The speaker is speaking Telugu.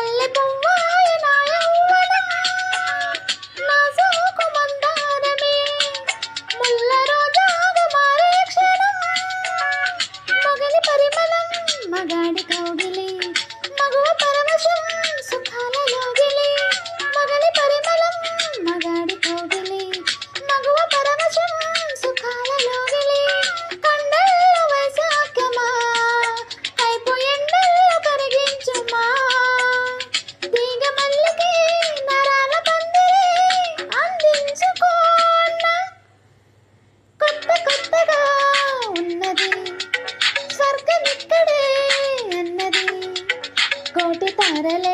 మల్లె పువ్వాయ నా యవ్వనం నా సోకు మందారమే ముల్ల రోజాగా మారే క్షణం మగని పరిమళం మగాడి కౌగిలి మగువ పరవశం సుఖాల లోగిలి మగని పరిమళం మగాడి కౌగిలి మగువ పరవశం సుఖాల లోగిలి కండల్లో వైశాఖ్యమా కైపు ఎండల్లో కరిగించుమా తీగ మల్లికి నరాల పందిరి అందించుకోన్న కొత్తగా ఉన్నది స్వర్గమిక్కడే అన్నది కోటి తారలే